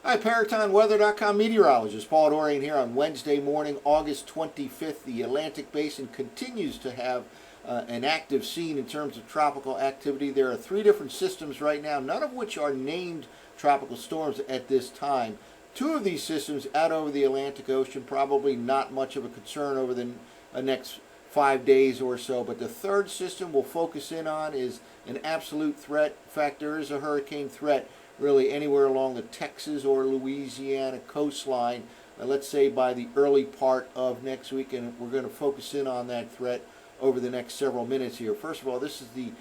Hi, ParatonWeather.com meteorologist Paul Dorian here on Wednesday morning, August 25th. The Atlantic Basin continues to have an active scene in terms of tropical activity. There are three different systems right now, none of which are named tropical storms at this time. Two of these systems out over the Atlantic Ocean, probably not much of a concern over the next 5 days or so, but the third system we'll focus in on is an absolute threat. In fact, there is a hurricane threat really anywhere along the Texas or Louisiana coastline, let's say by the early part of next week, and we're going to focus in on that threat over the next several minutes here. First of all, this is the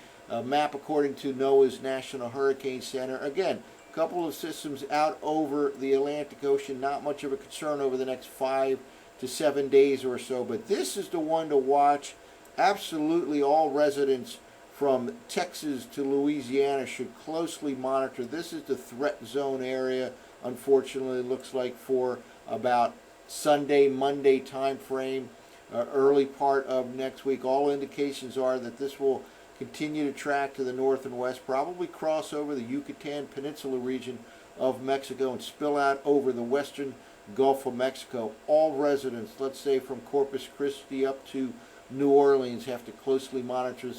map according to NOAA's National Hurricane Center. Again, a couple of systems out over the Atlantic Ocean, not much of a concern over the next 5 to 7 days or so, but this is the one to watch. Absolutely all residents from Texas to Louisiana should closely monitor. This is the threat zone area, unfortunately, it looks like for about Sunday, Monday time frame, early part of next week. All indications are that this will continue to track to the north and west, probably cross over the Yucatan Peninsula region of Mexico and spill out over the western Gulf of Mexico. All residents, let's say from Corpus Christi up to New Orleans, have to closely monitor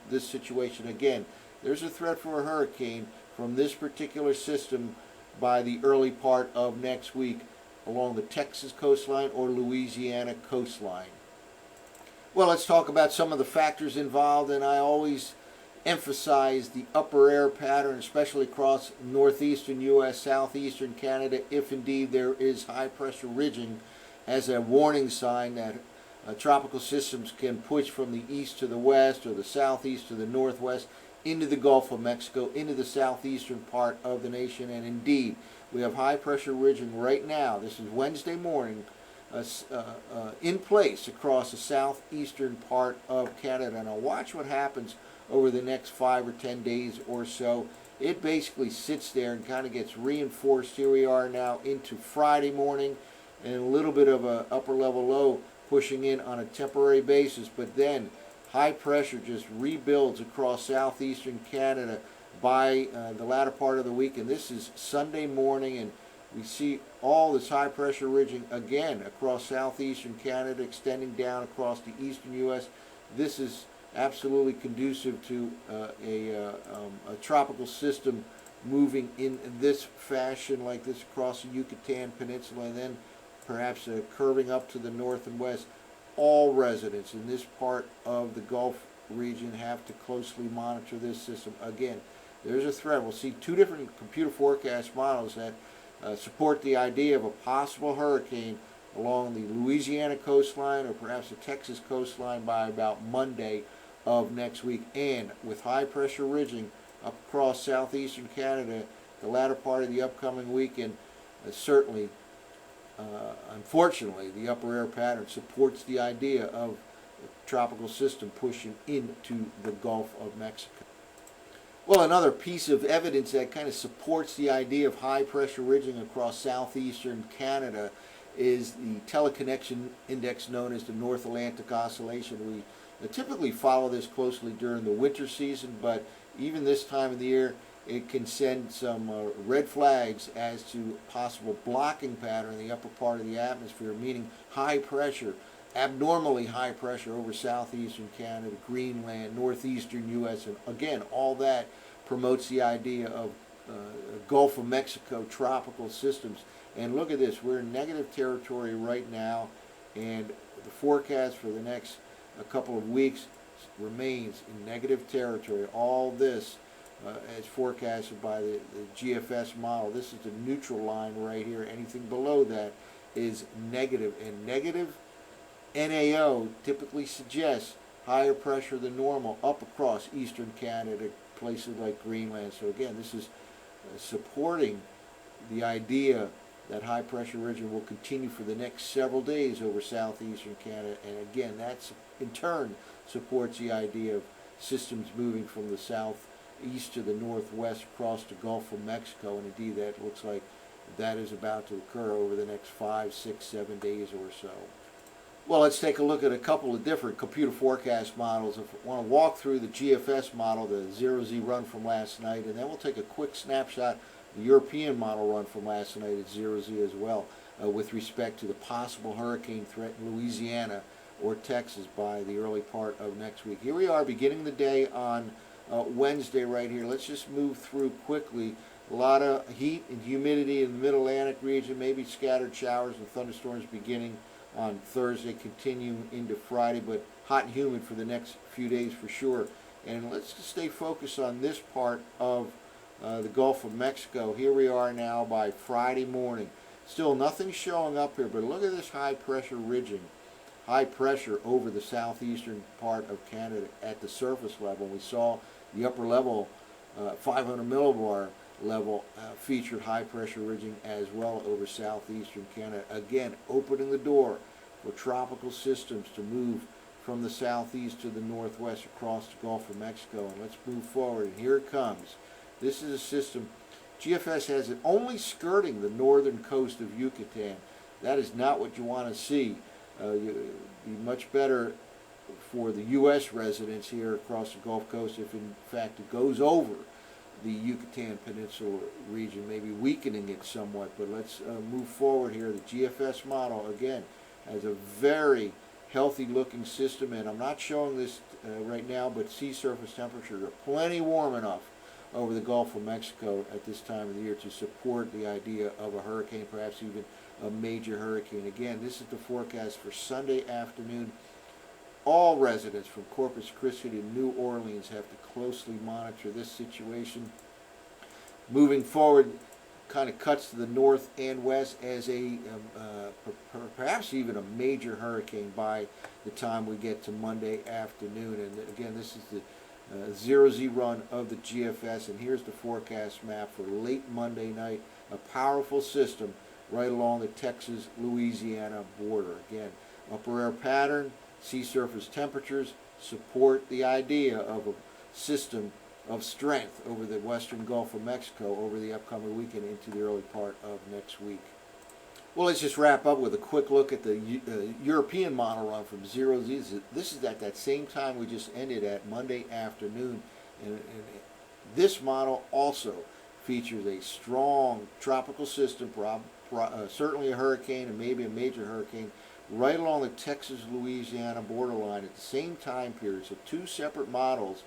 this situation. Again, there's a threat for a hurricane from this particular system by the early part of next week along the Texas coastline or Louisiana coastline. Well, let's talk about some of the factors involved, and I always emphasize the upper air pattern, especially across northeastern U.S., southeastern Canada, if indeed there is high pressure ridging, as a warning sign that tropical systems can push from the east to the west or the southeast to the northwest into the Gulf of Mexico, into the southeastern part of the nation. And indeed, we have high pressure ridging right now. This is Wednesday morning in place across the southeastern part of Canada. Now watch what happens over the next 5 or 10 days or so. It basically sits there and kind of gets reinforced. Here we are now into Friday morning, and a little bit of a upper level low pushing in on a temporary basis, but then high pressure just rebuilds across southeastern Canada by the latter part of the week. And this is Sunday morning, and we see all this high pressure ridging again across southeastern Canada, extending down across the eastern U.S. This is absolutely conducive to a tropical system moving in this fashion like this across the Yucatan Peninsula, and then perhaps curving up to the north and west. All residents in this part of the Gulf region have to closely monitor this system. Again, there's a threat. We'll see two different computer forecast models that support the idea of a possible hurricane along the Louisiana coastline or perhaps the Texas coastline by about Monday of next week. And with high pressure ridging up across southeastern Canada the latter part of the upcoming weekend, certainly unfortunately, the upper air pattern supports the idea of a tropical system pushing into the Gulf of Mexico. Well, another piece of evidence that kind of supports the idea of high pressure ridging across southeastern Canada is the teleconnection index known as the North Atlantic oscillation. We typically follow this closely during the winter season, but even this time of the year, it can send some red flags as to possible blocking pattern in the upper part of the atmosphere, meaning high pressure, abnormally high pressure over southeastern Canada, Greenland, northeastern U.S., and again, all that promotes the idea of Gulf of Mexico tropical systems. And look at this, we're in negative territory right now, and the forecast for the next couple of weeks remains in negative territory. All this as forecasted by the GFS model. This is the neutral line right here. Anything below that is negative, and negative NAO typically suggests higher pressure than normal up across eastern Canada, places like Greenland. So again, this is supporting the idea that high pressure region will continue for the next several days over southeastern Canada, and again, that in turn supports the idea of systems moving from the southeast to the northwest across the Gulf of Mexico, and indeed that looks like that is about to occur over the next 5, 6, 7 days or so. Well, let's take a look at a couple of different computer forecast models. If I want to walk through the GFS model, the 0Z run from last night, and then we'll take a quick snapshot The European model run from last night at 0Z as well, with respect to the possible hurricane threat in Louisiana or Texas by the early part of next week. Here we are beginning the day on Wednesday right here. Let's just move through quickly. A lot of heat and humidity in the Mid-Atlantic region, maybe scattered showers and thunderstorms beginning on Thursday, continuing into Friday, but hot and humid for the next few days for sure. And let's just stay focused on this part of the Gulf of Mexico. Here we are now by Friday morning. Still nothing showing up here, but look at this high pressure ridging. High pressure over the southeastern part of Canada at the surface level. We saw the upper level, 500 millibar level, featured high pressure ridging as well over southeastern Canada. Again, opening the door for tropical systems to move from the southeast to the northwest across the Gulf of Mexico. And let's move forward. And here it comes. This is a system. GFS has it only skirting the northern coast of Yucatan. That is not what you want to see. It'd be much better for the U.S. residents here across the Gulf Coast if in fact it goes over the Yucatan Peninsula region, maybe weakening it somewhat. But let's move forward here. The GFS model, again, has a very healthy looking system, and I'm not showing this right now, but sea surface temperatures are plenty warm enough over the Gulf of Mexico at this time of the year to support the idea of a hurricane, perhaps even a major hurricane. Again, this is the forecast for Sunday afternoon. All residents from Corpus Christi to New Orleans have to closely monitor this situation. Moving forward, kind of cuts to the north and west as a perhaps even a major hurricane by the time we get to Monday afternoon. And again, this is the 0Z run of the GFS, and here's the forecast map for late Monday night. A powerful system right along the Texas-Louisiana border. Again, upper air pattern, sea surface temperatures support the idea of a system of strength over the western Gulf of Mexico over the upcoming weekend into the early part of next week. Well, let's just wrap up with a quick look at the European model run from 0Z. This is at that same time we just ended at Monday afternoon. And this model also features a strong tropical system, certainly a hurricane and maybe a major hurricane, right along the Texas-Louisiana borderline at the same time period. So two separate models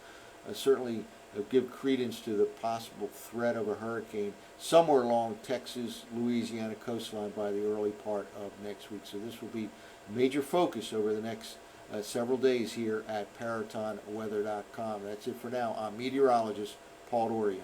certainly give credence to the possible threat of a hurricane somewhere along Texas-Louisiana coastline by the early part of next week. So this will be a major focus over the next several days here at ParatonWeather.com. That's it for now. I'm meteorologist Paul Dorian.